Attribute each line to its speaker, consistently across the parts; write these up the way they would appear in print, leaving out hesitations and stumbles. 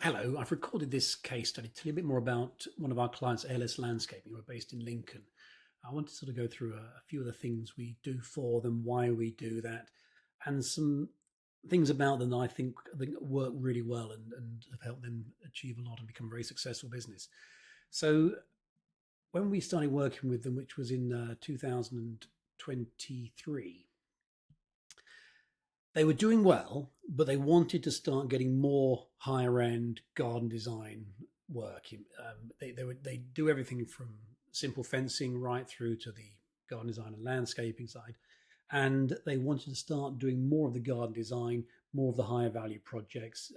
Speaker 1: Hello, I've recorded this case study to tell you a bit more about one of our clients, ALS Landscaping, who are based in Lincoln. I want to sort of go through a few of the things we do for them, why we do that, and some things about them that I think work really well and have helped them achieve a lot and become a very successful business. So when we started working with them, which was in 2023, they were doing well, but they wanted to start getting more higher end garden design work. They do everything from simple fencing right through to the garden design and landscaping side, and they wanted to start doing more of the garden design, more of the higher value projects,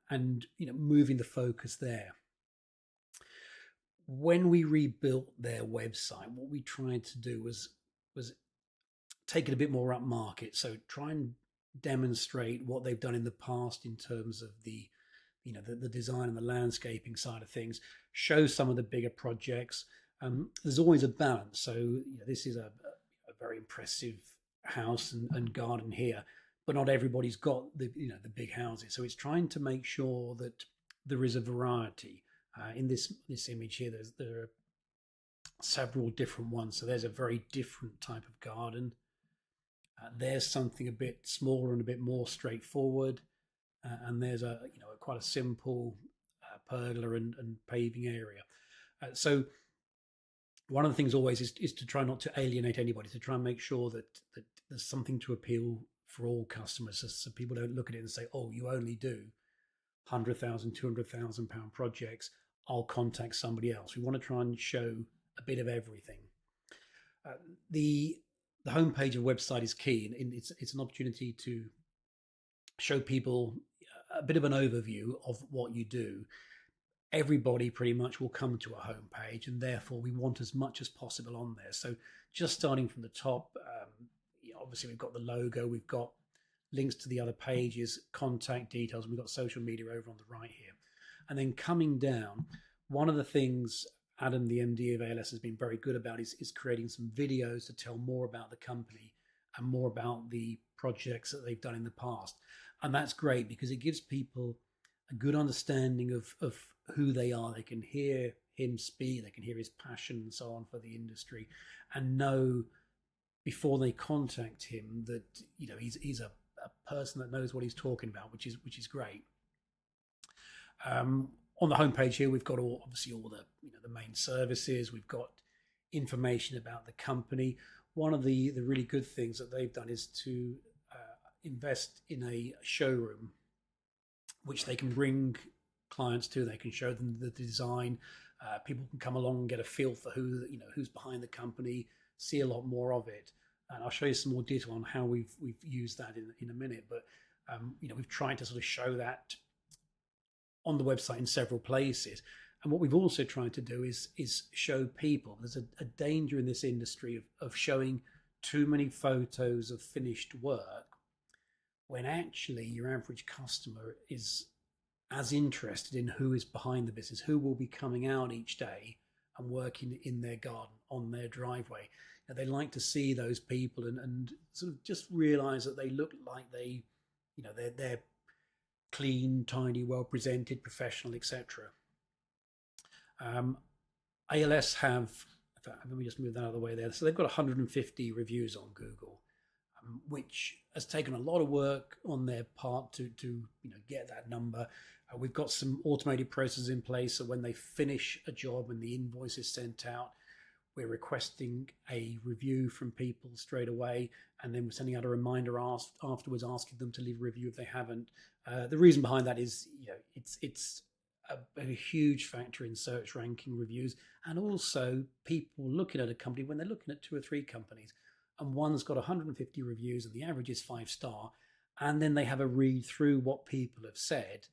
Speaker 1: and moving the focus there. When we rebuilt their website, what we tried to do was take it a bit more up market. So try and demonstrate what they've done in the past in terms of the design and the landscaping side of things. Show some of the bigger projects. There's always a balance. So this is a very impressive house and garden here, but not everybody's got the big houses. So it's trying to make sure that there is a variety. In this image here, there are several different ones. So there's a very different type of garden. There's something a bit smaller and a bit more straightforward, and there's quite a simple pergola and paving area. So one of the things always is to try not to alienate anybody, to try and make sure that there's something to appeal for all customers, so people don't look at it and say, oh, you only do 100,000, 200,000 pound projects, I'll contact somebody else. We want to try and show a bit of everything. The homepage of the website is key, and it's an opportunity to show people a bit of an overview of what you do. Everybody pretty much will come to a homepage, and therefore we want as much as possible on there. So just starting from the top, obviously we've got the logo, we've got links to the other pages, contact details, and we've got social media over on the right here. And then coming down, one of the things Adam, the MD of ALS, has been very good about is creating some videos to tell more about the company and more about the projects that they've done in the past. And that's great because it gives people a good understanding of who they are. They can hear him speak, they can hear his passion and so on for the industry, and know before they contact him that he's a person that knows what he's talking about, which is great. On the homepage here, we've got obviously all the main services. We've got information about the company. One of the really good things that they've done is to invest in a showroom, which they can bring clients to. They can show them the design. People can come along and get a feel for who's behind the company, see a lot more of it. And I'll show you some more detail on how we've used that in a minute. But we've tried to sort of show that on the website in several places. And what we've also tried to do is show people there's a danger in this industry of showing too many photos of finished work when actually your average customer is as interested in who is behind the business, who will be coming out each day and working in their garden, on their driveway. Now, they like to see those people and sort of just realize that they look like they're clean, tidy, well presented, professional, etc. ALS have, let me just move that out of the way there. So they've got 150 reviews on Google, which has taken a lot of work on their part to get that number. We've got some automated processes in place, so when they finish a job and the invoice is sent out, we're requesting a review from people straight away, and then we're sending out a reminder afterwards asking them to leave a review if they haven't. The reason behind that is it's a huge factor in search ranking reviews, and also people looking at a company when they're looking at 2 or 3 companies, and one's got 150 reviews and the average is 5-star, and then they have a read through what people have said,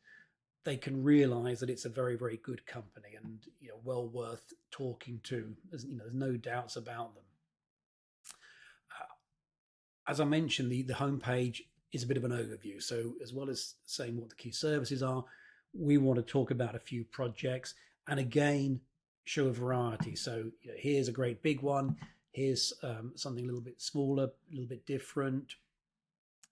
Speaker 1: they can realize that it's a very, very good company and well worth talking to. There's no doubts about them. As I mentioned, the homepage is a bit of an overview. So as well as saying what the key services are, we want to talk about a few projects and again show a variety. So here's a great big one. Here's something a little bit smaller, a little bit different,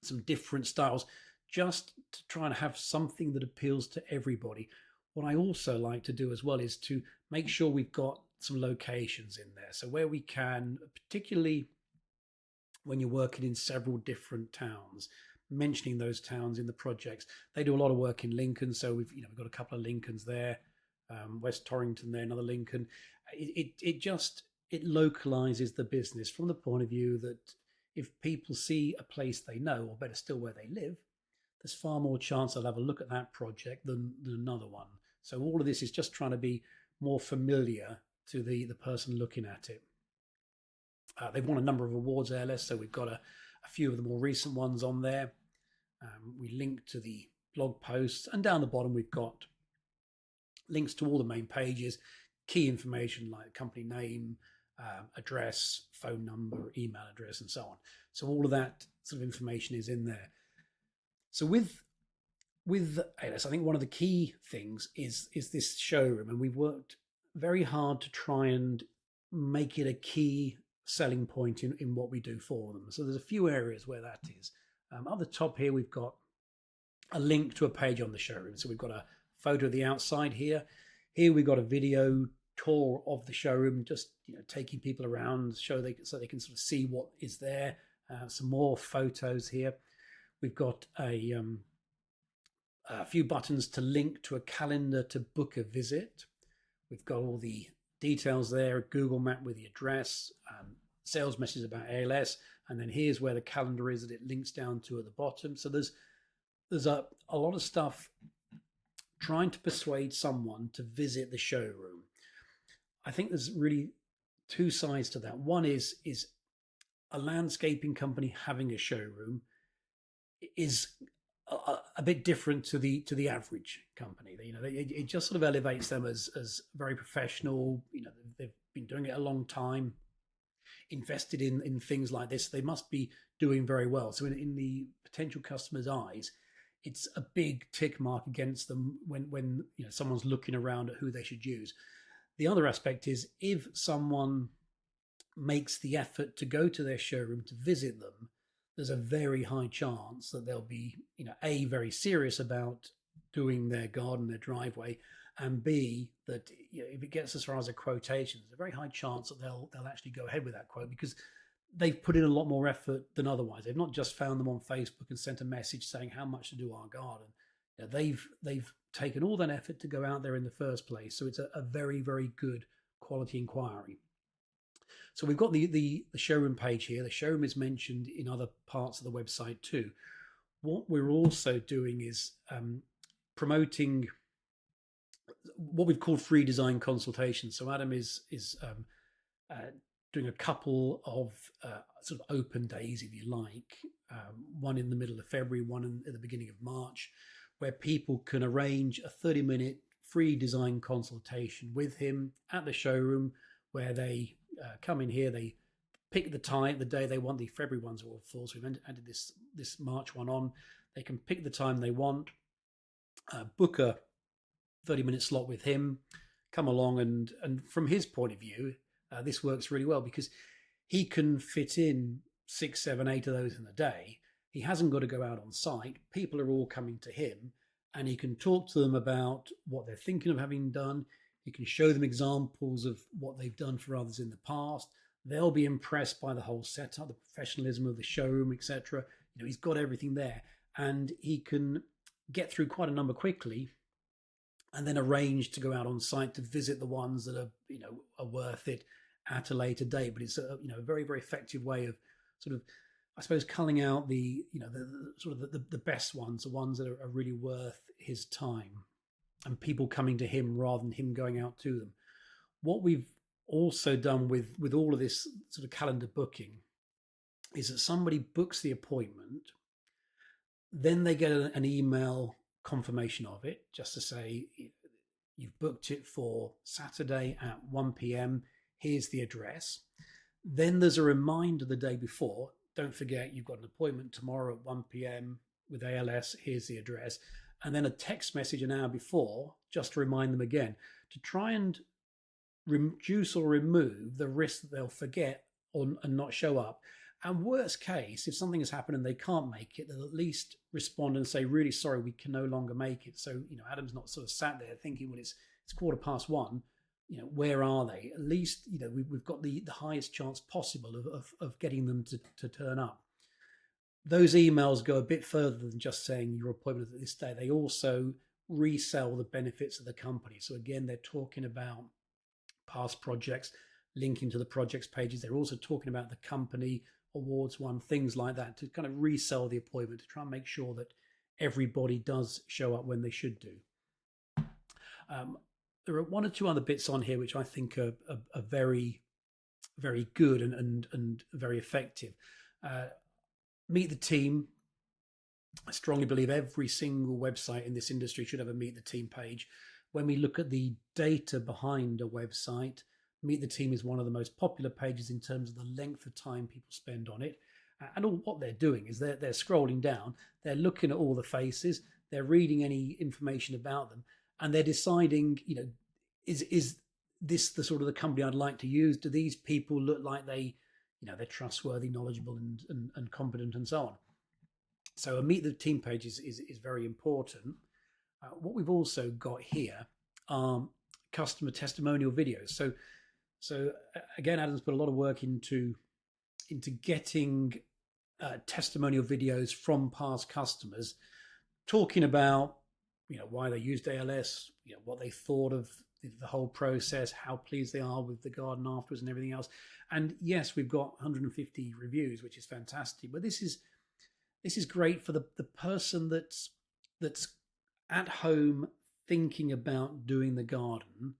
Speaker 1: some different styles, just to try and have something that appeals to everybody. What I also like to do as well is to make sure we've got some locations in there. So where we can, particularly when you're working in several different towns, mentioning those towns in the projects. They do a lot of work in Lincoln, so we've got a couple of Lincolns there, West Torrington there, another Lincoln. It localizes the business from the point of view that if people see a place they know, or better still where they live, there's far more chance they'll have a look at that project than another one. So all of this is just trying to be more familiar to the person looking at it. They've won a number of awards, ALS, so we've got a few of the more recent ones on there. We link to the blog posts, and down the bottom we've got links to all the main pages, key information like company name, address, phone number, email address, and so on. So all of that sort of information is in there. So with ALS, I think one of the key things is this showroom, and we've worked very hard to try and make it a key selling point in what we do for them. So there's a few areas where that is. At the top here, we've got a link to a page on the showroom. So we've got a photo of the outside here. Here we've got a video tour of the showroom, just taking people around, so they can sort of see what is there. Some more photos here. We've got a few buttons to link to a calendar to book a visit. We've got all the details there, a Google map with the address, sales messages about ALS, and then here's where the calendar is that it links down to at the bottom. So there's a lot of stuff trying to persuade someone to visit the showroom. I think there's really two sides to that. One is a landscaping company having a showroom is a bit different to the average company. It just sort of elevates them as very professional. They've been doing it a long time, invested in things like this. They must be doing very well. So in the potential customer's eyes, it's a big tick mark against them when someone's looking around at who they should use. The other aspect is if someone makes the effort to go to their showroom to visit them, there's a very high chance that they'll be, very serious about doing their garden, their driveway, and B, that if it gets as far as a quotation, there's a very high chance that they'll actually go ahead with that quote because they've put in a lot more effort than otherwise. They've not just found them on Facebook and sent a message saying how much to do our garden. They've taken all that effort to go out there in the first place. So it's a very, very good quality inquiry. So we've got the showroom page here. The showroom is mentioned in other parts of the website too. What we're also doing is promoting what we've called free design consultations. So Adam is doing a couple of sort of open days, if you like, one in the middle of February, one at the beginning of March, where people can arrange a 30-minute free design consultation with him at the showroom, where they come in here, they pick the time, the day they want. The February ones are all full, so we've added this March one on. They can pick the time they want, book a 30-minute slot with him, come along, and from his point of view, this works really well because he can fit in 6, 7, 8 of those in a day. He hasn't got to go out on site. People are all coming to him, and he can talk to them about what they're thinking of having done. He can show them examples of what they've done for others in the past. They'll be impressed by the whole setup, the professionalism of the showroom, etc. He's got everything there, and he can get through quite a number quickly, and then arrange to go out on site to visit the ones that are worth it at a later date. But it's a very, very effective way of sort of, I suppose, culling out the best ones, the ones that are really worth his time, and people coming to him rather than him going out to them. What we've also done with all of this sort of calendar booking is that somebody books the appointment, then they get an email confirmation of it, just to say you've booked it for Saturday at 1 p.m. Here's the address. Then there's a reminder the day before. Don't forget, you've got an appointment tomorrow at 1 p.m. with ALS. Here's the address. And then a text message an hour before, just to remind them again, to try and reduce or remove the risk that they'll forget and not show up. And worst case, if something has happened and they can't make it, they'll at least respond and say, really sorry, we can no longer make it. So, Adam's not sort of sat there thinking, well, it's 1:15. Where are they? At least, we've got the highest chance possible of getting them to turn up. Those emails go a bit further than just saying your appointment at this day. They also resell the benefits of the company. So again, they're talking about past projects, linking to the projects pages. They're also talking about the company awards won, things like that, to kind of resell the appointment, to try and make sure that everybody does show up when they should do. There are one or two other bits on here which I think are very, very good and very effective. Meet the team. I strongly believe every single website in this industry should have a meet the team page. When we look at the data behind a website, Meet the Team is one of the most popular pages in terms of the length of time people spend on it. And all what they're doing is they're scrolling down, they're looking at all the faces, they're reading any information about them, and they're deciding, is this the sort of the company I'd like to use? Do these people look like they're trustworthy, knowledgeable, and competent, and so on? So a Meet the Team page is very important. What we've also got here are customer testimonial videos. So again, Adam's put a lot of work into getting testimonial videos from past customers, talking about why they used ALS, what they thought of the whole process, how pleased they are with the garden afterwards, and everything else. And yes, we've got 150 reviews, which is fantastic. But this is great for the person that's at home thinking about doing the garden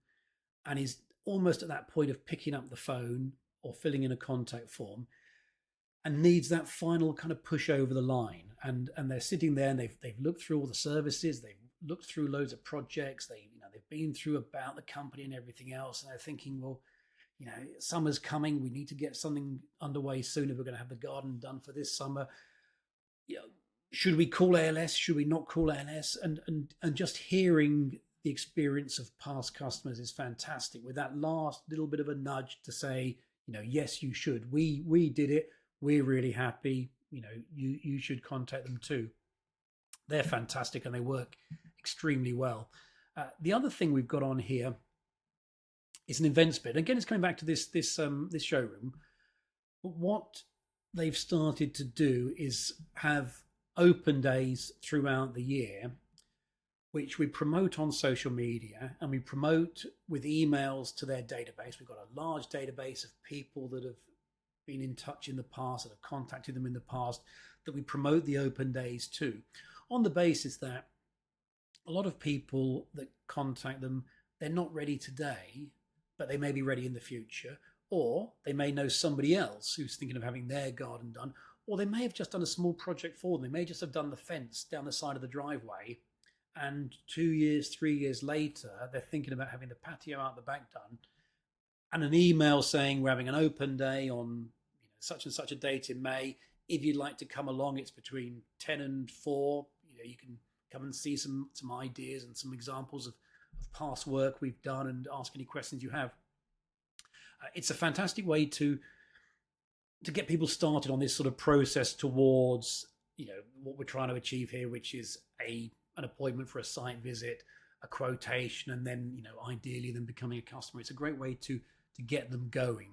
Speaker 1: and is almost at that point of picking up the phone or filling in a contact form and needs that final kind of push over the line. And they're sitting there and they've looked through all the services, they've looked through loads of projects, they've been through about the company and everything else, and they're thinking, well, summer's coming, we need to get something underway soon if we're going to have the garden done for this summer. Should we call ALS? Should we not call ALS? And just hearing the experience of past customers is fantastic, with that last little bit of a nudge to say, yes, you should. We did it. We're really happy. You should contact them too. They're fantastic and they work extremely well. The other thing we've got on here is an events bit. Again, it's coming back to this showroom. But what they've started to do is have open days throughout the year, which we promote on social media and we promote with emails to their database. We've got a large database of people that have been in touch in the past, that have contacted them in the past, that we promote the open days to, on the basis that a lot of people that contact them, they're not ready today, but they may be ready in the future, or they may know somebody else who's thinking of having their garden done, or they may have just done a small project for them. They may just have done the fence down the side of the driveway, and 2 years, 3 years later, they're thinking about having the patio out the back done, and an email saying we're having an open day on such and such a date in May. If you'd like to come along, it's between 10 and 4. You can come and see some ideas and some examples of past work we've done and ask any questions you have. It's a fantastic way to get people started on this sort of process towards what we're trying to achieve here, which is an appointment for a site visit, a quotation, and then ideally them becoming a customer. It's a great way to get them going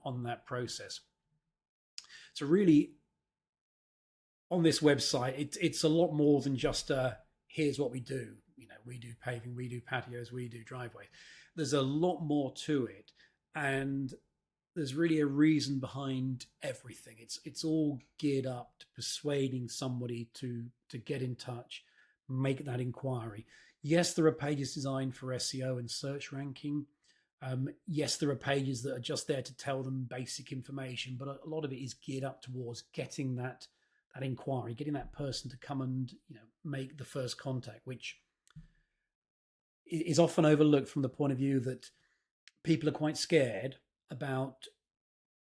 Speaker 1: on that process. So really, on this website, it's a lot more than just here's what we do. We do paving, we do patios, we do driveways. There's a lot more to it, and there's really a reason behind everything. It's all geared up to persuading somebody to get in touch, make that inquiry. Yes, there are pages designed for SEO and search ranking. Yes, there are pages that are just there to tell them basic information, but a lot of it is geared up towards getting that inquiry, getting that person to come and make the first contact, which is often overlooked from the point of view that people are quite scared about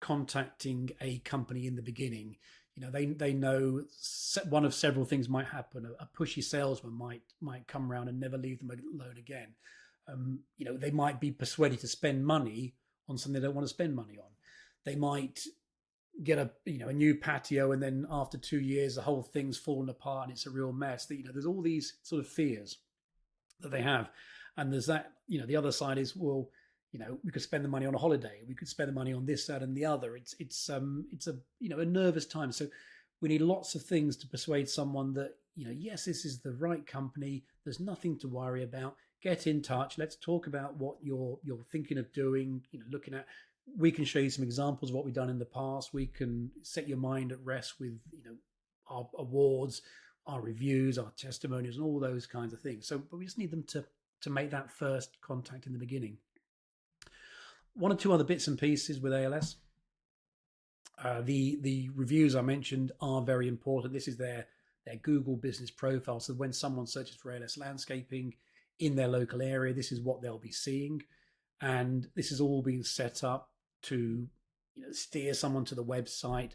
Speaker 1: contacting a company in the beginning. They know one of several things might happen. A pushy salesman might come around and never leave them alone again. They might be persuaded to spend money on something they don't want to spend money on. They might get a new patio, and then after 2 years the whole thing's fallen apart and it's a real mess. That there's all these sort of fears that they have, and there's that. The other side is, well, we could spend the money on a holiday, we could spend the money on this, that, and the other. It's a a nervous time. So we need lots of things to persuade someone that yes, this is the right company. There's nothing to worry about. Get in touch. Let's talk about what you're thinking of doing. Looking at. We can show you some examples of what we've done in the past. We can set your mind at rest with our awards, our reviews, our testimonials, and all those kinds of things. So, but we just need them to make that first contact in the beginning. One or two other bits and pieces with ALS. The reviews I mentioned are very important. This is their Google business profile. So when someone searches for ALS Landscaping in their local area, this is what they'll be seeing. And this is all being set up to steer someone to the website,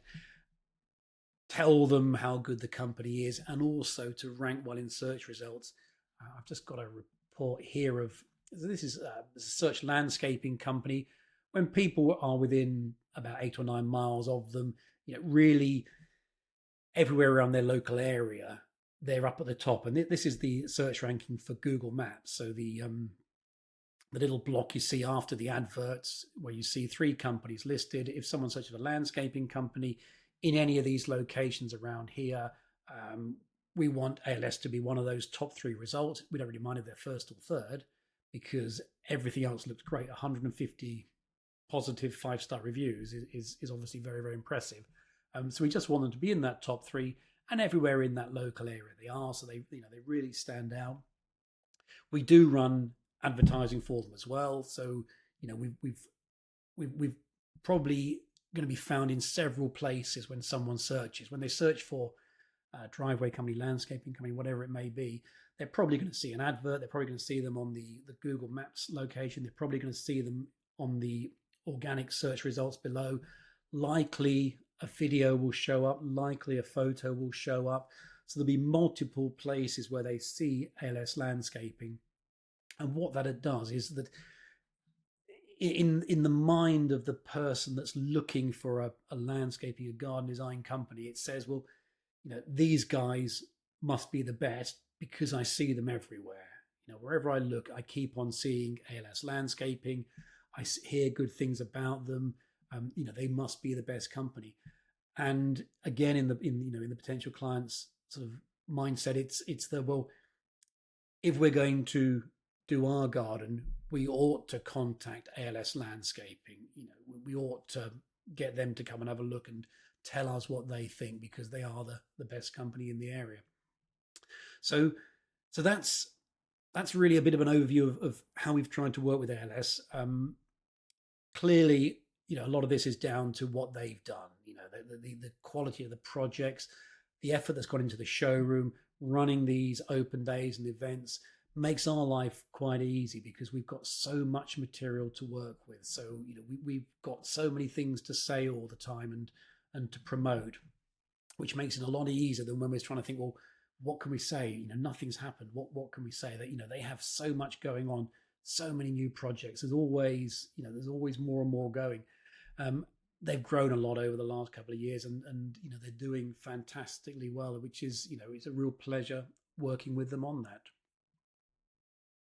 Speaker 1: tell them how good the company is, and also to rank well in search results. I've just got a report here of this is a search landscaping company. When people are within about 8 or 9 miles of them, really everywhere around their local area, they're up at the top. And this is the search ranking for Google Maps. So the little block you see after the adverts, where you see 3 companies listed. If someone searches for a landscaping company in any of these locations around here, we want ALS to be one of those top 3 results. We don't really mind if they're first or third, because everything else looks great. 150 positive 5-star reviews is obviously very, very impressive. So we just want them to be in that top 3, and everywhere in that local area they are. So they really stand out. We do run advertising for them as well. So we've probably going to be found in several places when someone searches. When they search for driveway company, landscaping company, whatever it may be, they're probably going to see an advert. They're probably going to see them on the Google Maps location. They're probably going to see them on the organic search results below. Likely a video will show up. Likely a photo will show up. So there'll be multiple places where they see ALS Landscaping. And what that does is that in the mind of the person that's looking for a landscaping, a garden design company, it says, well, these guys must be the best because I see them everywhere. Wherever I look, I keep on seeing ALS Landscaping. I hear good things about them. They must be the best company. And again, in the potential client's sort of mindset, it's well, if we're going to do our garden, we ought to contact ALS Landscaping. We ought to get them to come and have a look and tell us what they think, because they are the best company in the area. So that's really a bit of an overview of how we've tried to work with ALS. Clearly, a lot of this is down to what they've done. The quality of the projects, the effort that's gone into the showroom, running these open days and events makes our life quite easy, because we've got so much material to work with. So we've got so many things to say all the time and to promote, which makes it a lot easier than when we're trying to think, well, what can we say? Nothing's happened. What can we say? That they have so much going on, so many new projects. There's always more and more going. They've grown a lot over the last couple of years, and they're doing fantastically well, which is it's a real pleasure working with them on that.